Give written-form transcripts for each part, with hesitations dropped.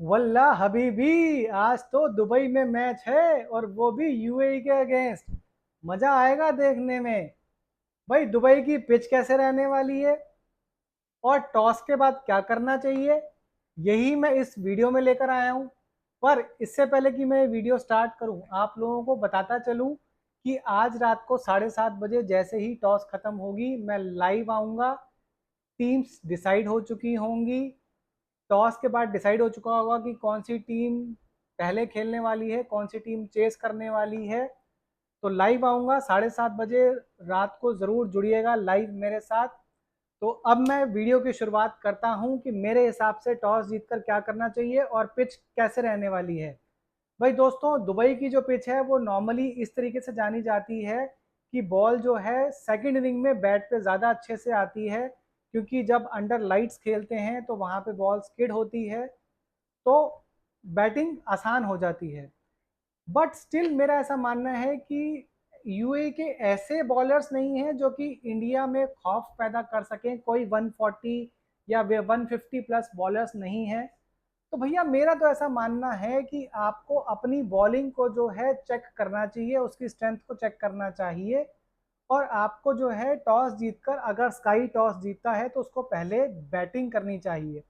वल्लाह हबीबी, आज तो दुबई में मैच है और वो भी यूएई के अगेंस्ट। मजा आएगा देखने में। भाई दुबई की पिच कैसे रहने वाली है और टॉस के बाद क्या करना चाहिए, यही मैं इस वीडियो में लेकर आया हूं। पर इससे पहले कि मैं वीडियो स्टार्ट करूं, आप लोगों को बताता चलूं कि आज रात को 7:30 बजे जैसे ही टॉस खत्म होगी मैं लाइव आऊंगा। टीम्स डिसाइड हो चुकी होंगी। टॉस के बाद डिसाइड हो चुका होगा कि कौन सी टीम पहले खेलने वाली है, कौन सी टीम चेस करने वाली है। तो लाइव आऊँगा 7:30 बजे, रात को ज़रूर जुड़िएगा लाइव मेरे साथ। तो अब मैं वीडियो की शुरुआत करता हूं कि मेरे हिसाब से टॉस जीतकर क्या करना चाहिए और पिच कैसे रहने वाली है। भाई दोस्तों, दुबई की जो पिच है वो नॉर्मली इस तरीके से जानी जाती है कि बॉल जो है सेकंड इनिंग में बैट पे ज़्यादा अच्छे से आती है, क्योंकि जब अंडर लाइट्स खेलते हैं तो वहाँ पे बॉल स्किड होती है, तो बैटिंग आसान हो जाती है। बट स्टिल मेरा ऐसा मानना है कि यूएई के ऐसे बॉलर्स नहीं हैं जो कि इंडिया में खौफ पैदा कर सकें। कोई 140 या 150 प्लस बॉलर्स नहीं हैं। तो भैया मेरा तो ऐसा मानना है कि आपको अपनी बॉलिंग को जो है चेक करना चाहिए, उसकी स्ट्रेंथ को चेक करना चाहिए। और आपको जो है टॉस जीतकर, अगर स्काई टॉस जीतता है तो उसको पहले बैटिंग करनी चाहिए।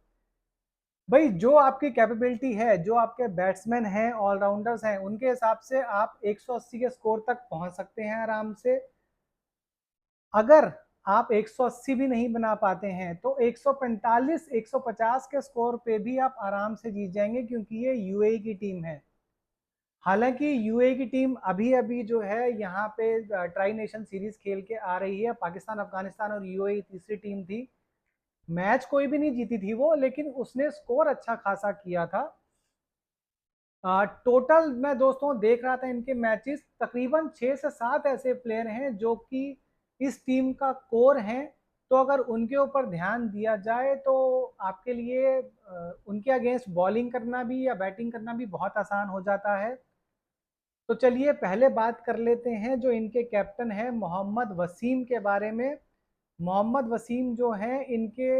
भाई जो आपकी कैपेबिलिटी है, जो आपके बैट्समैन हैं, ऑलराउंडर्स हैं, उनके हिसाब से आप 180 के स्कोर तक पहुंच सकते हैं आराम से। अगर आप 180 भी नहीं बना पाते हैं तो 145 150 के स्कोर पे भी आप आराम से जीत जाएंगे, क्योंकि ये यूएई की टीम है। हालांकि यूएई की टीम अभी अभी जो है यहाँ पे ट्राई नेशन सीरीज खेल के आ रही है। पाकिस्तान, अफगानिस्तान और यूएई तीसरी टीम थी। मैच कोई भी नहीं जीती थी वो, लेकिन उसने स्कोर अच्छा खासा किया था। टोटल मैं दोस्तों देख रहा था इनके मैचेस, तकरीबन 6 से 7 ऐसे प्लेयर हैं जो कि इस टीम का कोर हैं। तो अगर उनके ऊपर ध्यान दिया जाए तो आपके लिए उनके अगेंस्ट बॉलिंग करना भी या बैटिंग करना भी बहुत आसान हो जाता है। तो चलिए पहले बात कर लेते हैं जो इनके कैप्टन हैं मोहम्मद वसीम के बारे में। मोहम्मद वसीम जो हैं इनके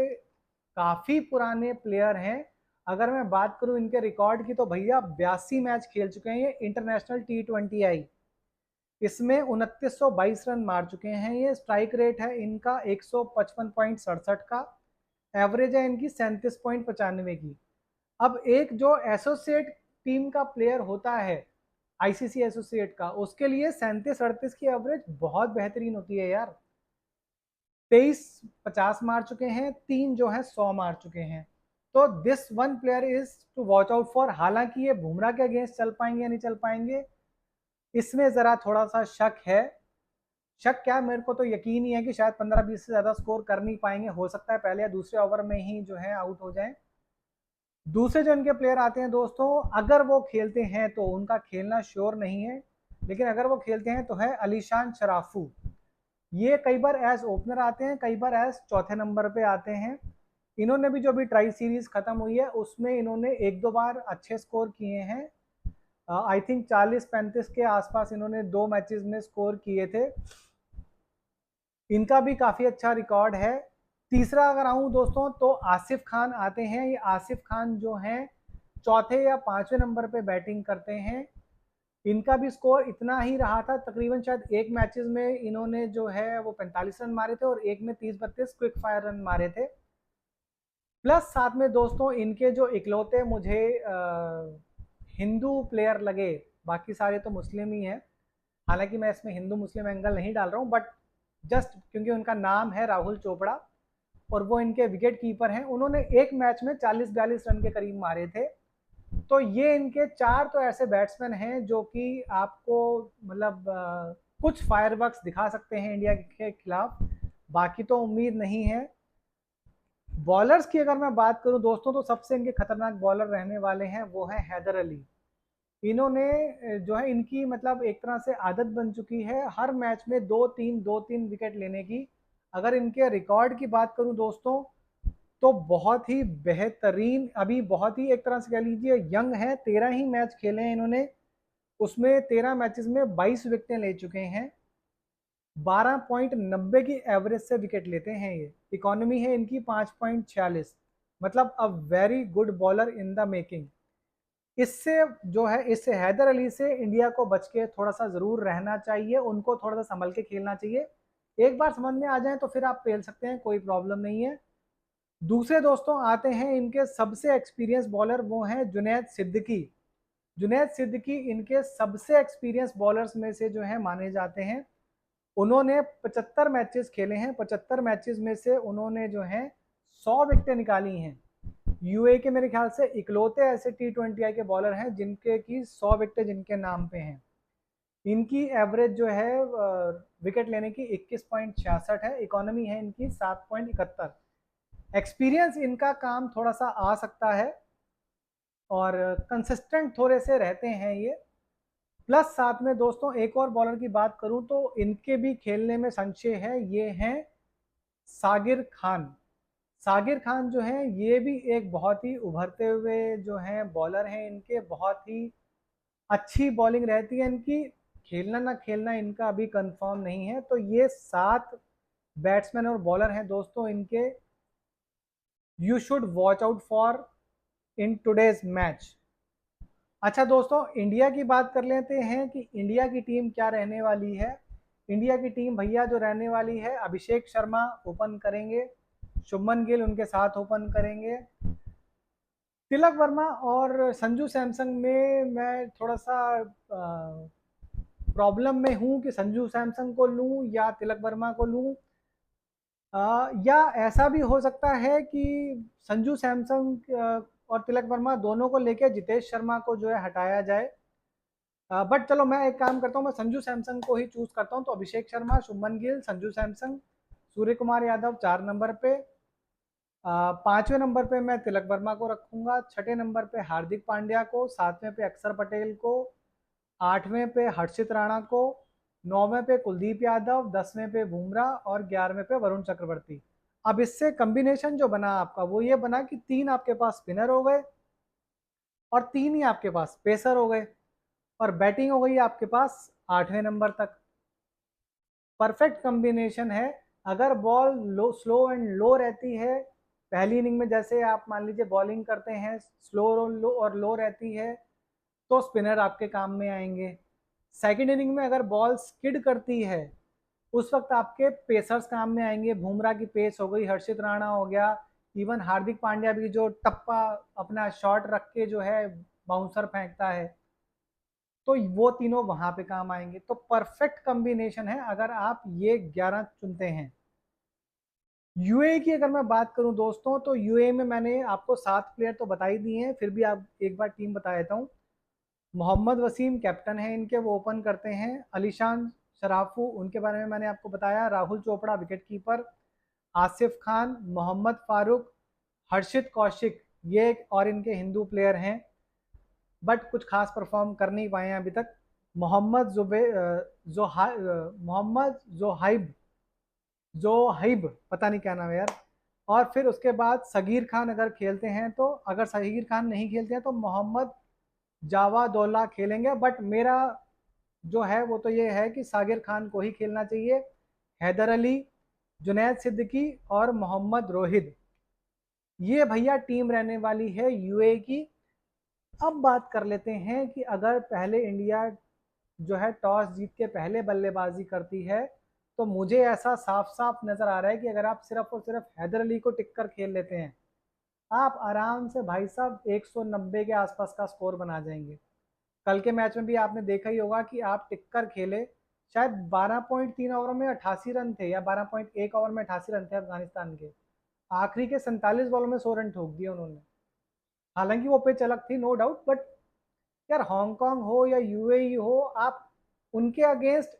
काफ़ी पुराने प्लेयर हैं। अगर मैं बात करूं इनके रिकॉर्ड की तो भैया 82 मैच खेल चुके हैं ये इंटरनेशनल T20I। इसमें 2922 रन मार चुके हैं ये। स्ट्राइक रेट है इनका 155.67 का। एवरेज है इनकी 37.95 की। अब एक जो एसोसिएट टीम का प्लेयर होता है, आईसीसी एसोसिएट का, उसके लिए 37-38 की एवरेज बहुत बेहतरीन होती है यार। 23 50 मार चुके हैं, 3 जो है 100 मार चुके हैं। तो this one player is to watch out for. हालांकि ये बुमराह के अगेंस्ट चल पाएंगे या नहीं चल पाएंगे, इसमें जरा थोड़ा सा शक है। शक क्या, मेरे को तो यकीन ही है कि शायद 15-20 से ज्यादा स्कोर कर नहीं पाएंगे। हो सकता है पहले या दूसरे ओवर में ही जो है आउट हो जाए। दूसरे जो इनके प्लेयर आते हैं दोस्तों, अगर वो खेलते हैं तो उनका खेलना श्योर नहीं है, लेकिन अगर वो खेलते हैं तो है अलीशान शराफू। ये कई बार एज ओपनर आते हैं, कई बार एज चौथे नंबर पे आते हैं। इन्होंने भी जो अभी ट्राई सीरीज खत्म हुई है उसमें इन्होंने एक दो बार अच्छे स्कोर किए हैं। आई थिंक 40-35 के आसपास इन्होंने 2 मैचेस में स्कोर किए थे। इनका भी काफ़ी अच्छा रिकॉर्ड है। तीसरा अगर आऊँ दोस्तों तो आसिफ खान आते हैं। ये आसिफ खान जो हैं चौथे या पांचवें नंबर पे बैटिंग करते हैं। इनका भी स्कोर इतना ही रहा था, तकरीबन शायद एक मैचेस में इन्होंने जो है वो 45 रन मारे थे और एक में 30-32 क्विक फायर रन मारे थे। प्लस साथ में दोस्तों इनके जो इकलौते मुझे हिंदू प्लेयर लगे, बाकी सारे तो मुस्लिम ही हैं। हालांकि मैं इसमें हिंदू मुस्लिम एंगल नहीं डाल रहा हूँ, बट जस्ट क्योंकि उनका नाम है राहुल चोपड़ा और वो इनके विकेट कीपर हैं। उन्होंने एक मैच में 40-42 रन के करीब मारे थे। तो ये इनके 4 तो ऐसे बैट्समैन हैं जो कि आपको मतलब कुछ फायरवर्क्स दिखा सकते हैं इंडिया के खिलाफ। बाकी तो उम्मीद नहीं है। बॉलर्स की अगर मैं बात करूं दोस्तों तो सबसे इनके खतरनाक बॉलर रहने वाले हैं वो है हैदर अली। इन्होंने जो है इनकी मतलब एक तरह से आदत बन चुकी है हर मैच में 2-3 विकेट लेने की। अगर इनके रिकॉर्ड की बात करूं दोस्तों तो बहुत ही बेहतरीन, अभी बहुत ही एक तरह से कह लीजिए यंग है। 13 ही मैच खेले हैं इन्होंने, उसमें 13 मैचेस में 22 विकेटें ले चुके हैं। 12.90 की एवरेज से विकेट लेते हैं ये। इकोनॉमी है इनकी 5.46, मतलब a very good bowler in the making. इससे जो है, इससे हैदर अली से इंडिया को बच के थोड़ा सा ज़रूर रहना चाहिए, उनको थोड़ा सा संभल के खेलना चाहिए। एक बार समझ में आ जाए तो फिर आप खेल सकते हैं, कोई प्रॉब्लम नहीं है। दूसरे दोस्तों आते हैं इनके सबसे एक्सपीरियंस बॉलर, वो हैं जुनैद सिद्दीकी। जुनैद सिद्दीकी इनके सबसे एक्सपीरियंस बॉलर्स में से जो है माने जाते हैं। उन्होंने 75 मैचेस खेले हैं, 75 मैचेस में से उन्होंने जो है 100 विकेटें निकाली हैं। यूए के मेरे ख्याल से इकलौते ऐसे T20I के बॉलर हैं जिनके की 100 विकेटें जिनके नाम पे हैं। इनकी एवरेज जो है विकेट लेने की 21.66 है, इकोनॉमी है इनकी 7.71। एक्सपीरियंस इनका काम थोड़ा सा आ सकता है और कंसिस्टेंट थोड़े से रहते हैं ये। प्लस साथ में दोस्तों एक और बॉलर की बात करूं तो इनके भी खेलने में संशय है, ये हैं सागिर खान। सागिर खान जो है ये भी एक बहुत ही उभरते हुए जो हैं बॉलर हैं, इनके बहुत ही अच्छी बॉलिंग रहती है इनकी। खेलना ना खेलना इनका अभी कंफर्म नहीं है। तो ये 7 बैट्समैन और बॉलर हैं दोस्तों इनके, you should watch out for in today's match. अच्छा दोस्तों, इंडिया की बात कर लेते हैं कि इंडिया की टीम क्या रहने वाली है। इंडिया की टीम भैया जो रहने वाली है, अभिषेक शर्मा ओपन करेंगे, शुभमन गिल उनके साथ ओपन करेंगे। तिलक वर्मा और संजू सैमसन में मैं थोड़ा सा प्रॉब्लम में हूँ कि संजू सैमसन को लूँ या तिलक वर्मा को लूँ। या ऐसा भी हो सकता है कि संजू सैमसन और तिलक वर्मा दोनों को लेके जितेश शर्मा को जो है हटाया जाए। बट चलो मैं एक काम करता हूँ, मैं संजू सैमसन को ही चूज करता हूँ। तो अभिषेक शर्मा, शुभमन गिल, संजू सैमसन, सूर्य कुमार यादव 4 नंबर पे। 5वें नंबर पे मैं तिलक वर्मा को रखूंगा, 6ठे नंबर पे हार्दिक पांड्या को, 7वें पे अक्षर पटेल को, 8वें पे हर्षित राणा को, 9वें पे कुलदीप यादव, 10वें पे बुमराह और 11वें पे वरुण चक्रवर्ती। अब इससे कॉम्बिनेशन जो बना आपका वो ये बना कि 3 आपके पास स्पिनर हो गए और 3 ही आपके पास पेसर हो गए, और बैटिंग हो गई आपके पास 8वें नंबर तक। परफेक्ट कॉम्बिनेशन है। अगर ball low, slow and low रहती है पहली इनिंग में, जैसे आप मान लीजिए बॉलिंग करते हैं, स्लो और लो रहती है, तो स्पिनर आपके काम में आएंगे। सेकंड इनिंग में अगर बॉल स्किड करती है, उस वक्त आपके पेसर्स काम में आएंगे। बुमराह की पेस हो गई, हर्षित राणा हो गया, इवन हार्दिक पांड्या भी जो टप्पा अपना शॉट रख के जो है बाउंसर फेंकता है, तो वो तीनों वहां पे काम आएंगे। तो परफेक्ट कॉम्बिनेशन है अगर आप ये 11 चुनते हैं। यूए की अगर मैं बात करूं दोस्तों, तो यूए में मैंने आपको 7 प्लेयर तो बता ही दिए हैं, फिर भी आप एक बार टीम बता देता हूं। मोहम्मद वसीम कैप्टन है इनके, वो ओपन करते हैं। अलीशान शराफू उनके बारे में मैंने आपको बताया। Rahul Chopra wicket keeper. आसिफ खान, मोहम्मद फारूक, हर्षित कौशिक, ये एक और इनके हिंदू प्लेयर हैं बट कुछ खास परफॉर्म कर नहीं पाए हैं अभी तक। मोहम्मद मोहम्मद जोहाइब पता नहीं क्या नाम है यार। और फिर उसके बाद सगीर खान अगर खेलते हैं तो, अगर सगीर खान नहीं खेलते हैं तो मोहम्मद जावादोल्ला खेलेंगे। बट मेरा जो है वो तो ये है कि सागिर खान को ही खेलना चाहिए। हैदर अली, जुनैद सिद्दीकी और मोहम्मद रोहित, ये भैया टीम रहने वाली है यूए की। अब बात कर लेते हैं कि अगर पहले इंडिया जो है टॉस जीत के पहले बल्लेबाजी करती है, तो मुझे ऐसा साफ साफ नजर आ रहा है कि अगर आप सिर्फ और सिर्फ हैदर अली को टिक कर खेल लेते हैं, आप आराम से भाई साहब 190 के आसपास का स्कोर बना जाएंगे। कल के मैच में भी आपने देखा ही होगा कि आप टिक कर खेले, शायद 12.3 ओवर में 88 रन थे या 12.1 ओवर में 88 रन थे अफगानिस्तान के। आखिरी के 47 बॉलों में 100 रन ठोक दिए उन्होंने। हालांकि वो पिच अलग थी, नो डाउट, बट यार हांगकांग हो या यूएई हो, आप उनके अगेंस्ट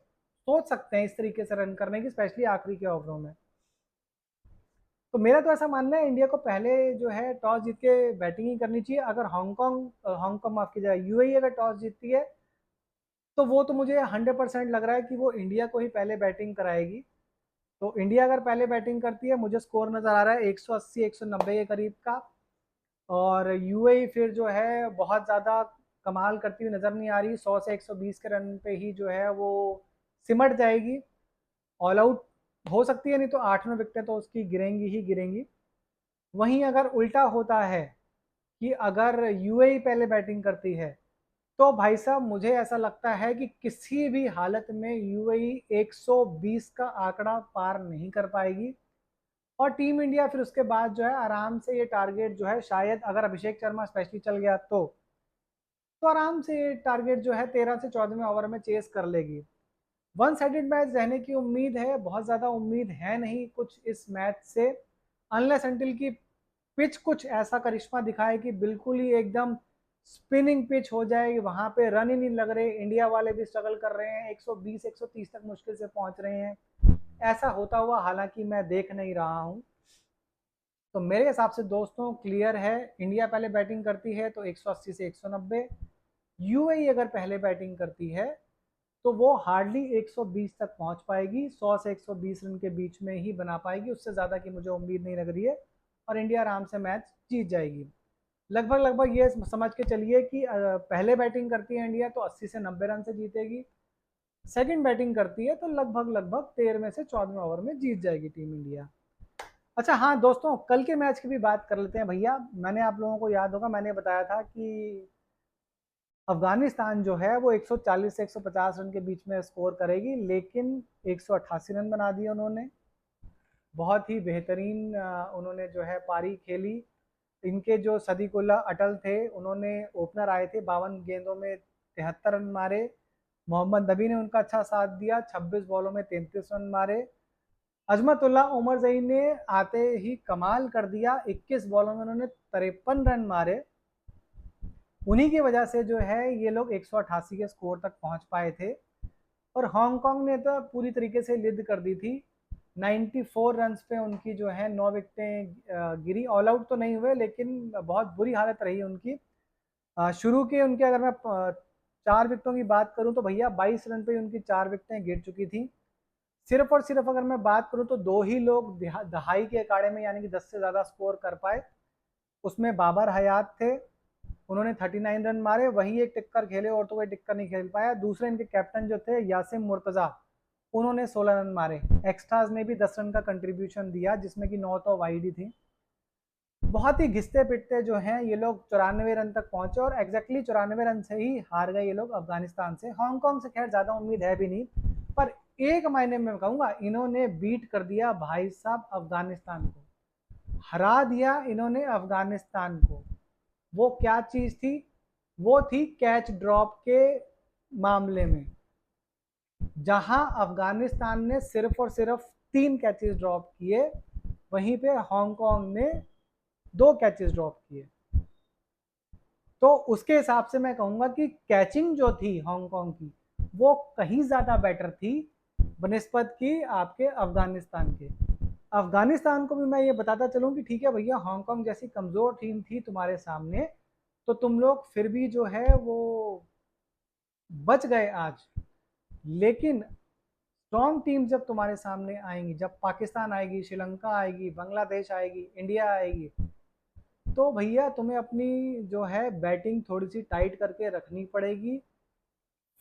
सोच सकते हैं इस तरीके से रन करने की, स्पेशली आखिरी के ओवरों में। तो मेरा तो ऐसा मानना है इंडिया को पहले जो है टॉस जीत के बैटिंग ही करनी चाहिए। अगर हांगकांग हांगकांग माफ की जाए, यूएई अगर टॉस जीतती है, तो वो तो मुझे 100% लग रहा है कि वो इंडिया को ही पहले बैटिंग कराएगी। तो इंडिया अगर पहले बैटिंग करती है, मुझे स्कोर नजर आ रहा है 180 190 के करीब का। और यूएई फिर जो है बहुत ज़्यादा कमाल करती हुई नज़र नहीं आ रही, 100 से 120 के रन पे ही जो है वो सिमट जाएगी, ऑल आउट हो सकती है। नहीं तो 8वें विकेटें तो उसकी गिरेंगी ही गिरेंगी। वहीं अगर उल्टा होता है कि अगर यूएई पहले बैटिंग करती है तो भाई साहब मुझे ऐसा लगता है कि किसी भी हालत में यूएई 120 का आंकड़ा पार नहीं कर पाएगी। और टीम इंडिया फिर उसके बाद जो है आराम से ये टारगेट जो है, शायद अगर अभिषेक शर्मा स्पेशली चल गया तो आराम से ये टारगेट जो है 13 से 14वें ओवर में चेस कर लेगी। वन साइडेड मैच रहने की उम्मीद है, बहुत ज़्यादा उम्मीद है नहीं कुछ इस मैच से, अनलेस अंटिल की पिच कुछ ऐसा करिश्मा दिखाए कि बिल्कुल ही एकदम स्पिनिंग पिच हो जाए, वहां पे रन ही नहीं लग रहे, इंडिया वाले भी स्ट्रगल कर रहे हैं, 120 130 तक मुश्किल से पहुंच रहे हैं। ऐसा होता हुआ हालांकि मैं देख नहीं रहा हूं। तो मेरे हिसाब से दोस्तों क्लियर है, इंडिया पहले बैटिंग करती है तो 180 से 190, यूएई अगर पहले बैटिंग करती है तो वो हार्डली 120 तक पहुंच पाएगी, 100 से 120 रन के बीच में ही बना पाएगी, उससे ज़्यादा की मुझे उम्मीद नहीं लग रही है, और इंडिया आराम से मैच जीत जाएगी। लगभग लगभग ये समझ के चलिए कि पहले बैटिंग करती है इंडिया तो 80 से 90 रन से जीतेगी, सेकंड बैटिंग करती है तो लगभग लगभग 13वें से 14वें ओवर में जीत जाएगी टीम इंडिया। अच्छा हाँ दोस्तों, कल के मैच की भी बात कर लेते हैं भैया। मैंने आप लोगों को याद होगा, मैंने बताया था कि अफगानिस्तान जो है वो 140 से 150 रन के बीच में स्कोर करेगी, लेकिन 188 रन बना दिए उन्होंने। बहुत ही बेहतरीन उन्होंने जो है पारी खेली। इनके जो सदीकुल्ला अटल थे, उन्होंने ओपनर आए थे, 52 गेंदों में 73 रन मारे। मोहम्मद नबी ने उनका अच्छा साथ दिया, 26 बॉलों में 33 रन मारे। अजमतुल्ला उमर जई ने आते ही कमाल कर दिया, 21 बॉलों में उन्होंने 53 रन मारे। उन्हीं की वजह से जो है ये लोग 188 के स्कोर तक पहुंच पाए थे। और हांगकांग ने तो पूरी तरीके से लिद कर दी थी, 94 रन्स पे उनकी जो है 9 विकेटें गिरी। ऑल आउट तो नहीं हुए, लेकिन बहुत बुरी हालत रही उनकी। शुरू के उनके अगर मैं 4 विकेटों की बात करूं तो भैया 22 रन पे उनकी 4 विकेटें गिर चुकी थी। सिर्फ और सिर्फ अगर मैं बात करूं तो दो ही लोग दहाई के अखाड़े में यानी कि 10 से ज़्यादा स्कोर कर पाए, उसमें बाबर हयात थे, उन्होंने 39 रन मारे, वही एक टिक्कर खेले और तो कोई टिक्कर नहीं खेल पाया। दूसरे इनके कैप्टन जो थे यासिम मुर्तज़ा, उन्होंने 16 रन मारे। एक्स्ट्राज ने भी 10 रन का कंट्रीब्यूशन दिया, जिसमें कि 9 तो वाइड ही थी। बहुत ही घिसते पिटते जो हैं ये लोग 94 रन तक पहुंचे, और एग्जैक्टली 94 रन से ही हार गए ये लोग अफगानिस्तान से। हांगकांग से खैर ज़्यादा उम्मीद है भी नहीं, पर एक मायने में कहूँगा इन्होंने बीट कर दिया भाई साहब अफगानिस्तान को, हरा दिया इन्होंने अफगानिस्तान को। वो क्या चीज़ थी? वो थी कैच ड्रॉप के मामले में, जहां अफगानिस्तान ने सिर्फ और सिर्फ 3 कैचेस ड्रॉप किए, वहीं पे हांगकांग ने 2 कैचेस ड्रॉप किए। तो उसके हिसाब से मैं कहूंगा कि कैचिंग जो थी हांगकांग की वो कहीं ज़्यादा बेटर थी बनिस्बत की आपके अफगानिस्तान के। अफगानिस्तान को भी मैं ये बताता चलूं कि ठीक है भैया, हांगकांग जैसी कमज़ोर टीम थी तुम्हारे सामने, तो तुम लोग फिर भी जो है वो बच गए आज। लेकिन स्ट्रॉन्ग टीम जब तुम्हारे सामने आएंगी, जब पाकिस्तान आएगी, श्रीलंका आएगी, बांग्लादेश आएगी, इंडिया आएगी, तो भैया तुम्हें अपनी जो है बैटिंग थोड़ी सी टाइट करके रखनी पड़ेगी,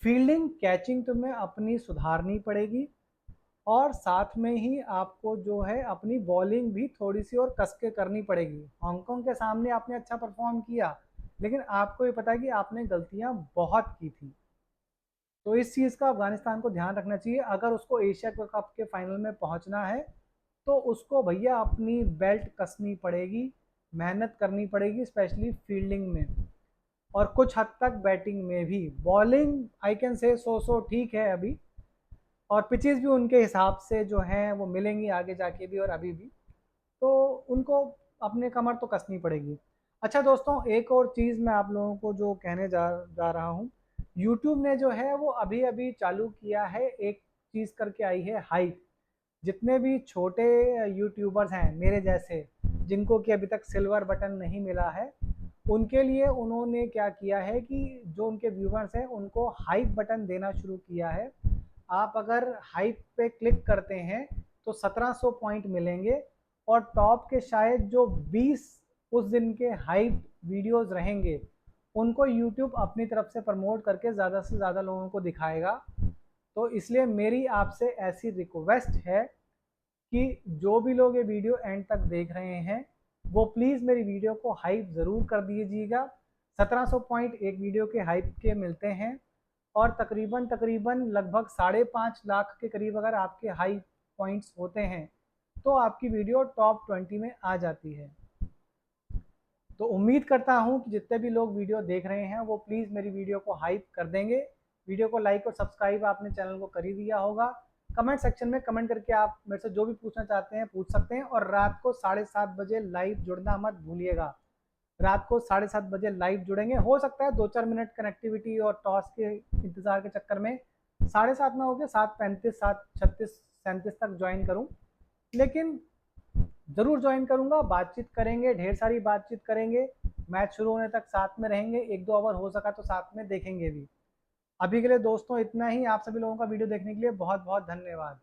फील्डिंग कैचिंग तुम्हें अपनी सुधारनी पड़ेगी, और साथ में ही आपको जो है अपनी बॉलिंग भी थोड़ी सी और कस के करनी पड़ेगी। हांगकांग के सामने आपने अच्छा परफॉर्म किया, लेकिन आपको ये पता है कि आपने गलतियां बहुत की थी। तो इस चीज़ का अफगानिस्तान को ध्यान रखना चाहिए। अगर उसको एशिया कप के फाइनल में पहुंचना है तो उसको भैया अपनी बेल्ट कसनी पड़ेगी, मेहनत करनी पड़ेगी, स्पेशली फील्डिंग में और कुछ हद तक बैटिंग में भी। बॉलिंग आई कैन से सो ठीक है अभी, और पिचेस भी उनके हिसाब से जो हैं वो मिलेंगी आगे जाके भी और अभी भी, तो उनको अपने कमर तो कसनी पड़ेगी। अच्छा दोस्तों, एक और चीज़ मैं आप लोगों को जो कहने जा रहा हूँ, यूट्यूब ने जो है वो अभी अभी चालू किया है, एक चीज़ करके आई है हाइप। जितने भी छोटे यूट्यूबर्स हैं मेरे जैसे, जिनको कि अभी तक सिल्वर बटन नहीं मिला है, उनके लिए उन्होंने क्या किया है कि जो उनके व्यूवर्स हैं उनको हाइप बटन देना शुरू किया है। आप अगर हाइप पे क्लिक करते हैं तो 1700 पॉइंट मिलेंगे, और टॉप के शायद जो 20 उस दिन के हाइप वीडियोस रहेंगे उनको यूट्यूब अपनी तरफ से प्रमोट करके ज़्यादा से ज़्यादा लोगों को दिखाएगा। तो इसलिए मेरी आपसे ऐसी रिक्वेस्ट है कि जो भी लोग ये वीडियो एंड तक देख रहे हैं, वो प्लीज़ मेरी वीडियो को हाइप ज़रूर कर दीजिएगा। 1700 पॉइंट एक वीडियो के हाइप के मिलते हैं और तकरीबन लगभग 5.5 लाख के करीब अगर आपके हाई पॉइंट्स होते हैं तो आपकी वीडियो टॉप 20 में आ जाती है। तो उम्मीद करता हूँ कि जितने भी लोग वीडियो देख रहे हैं वो प्लीज़ मेरी वीडियो को हाइप कर देंगे। वीडियो को लाइक और सब्सक्राइब आपने चैनल को कर ही दिया होगा। कमेंट सेक्शन में कमेंट करके आप मेरे से जो भी पूछना चाहते हैं पूछ सकते हैं और रात को 7:30 बजे लाइव जुड़ना मत भूलिएगा। रात को 7:30 बजे लाइव जुड़ेंगे। हो सकता है 2-4 मिनट कनेक्टिविटी और टॉस के इंतज़ार के चक्कर में 7:30 में हो गया 7:35, 7:36, 37 तक ज्वाइन करूँ, लेकिन ज़रूर ज्वाइन करूँगा। बातचीत करेंगे, ढेर सारी बातचीत करेंगे। मैच शुरू होने तक साथ में रहेंगे, 1-2 ओवर हो सका तो साथ में देखेंगे भी। अभी के लिए दोस्तों इतना ही। आप सभी लोगों का वीडियो देखने के लिए बहुत बहुत धन्यवाद।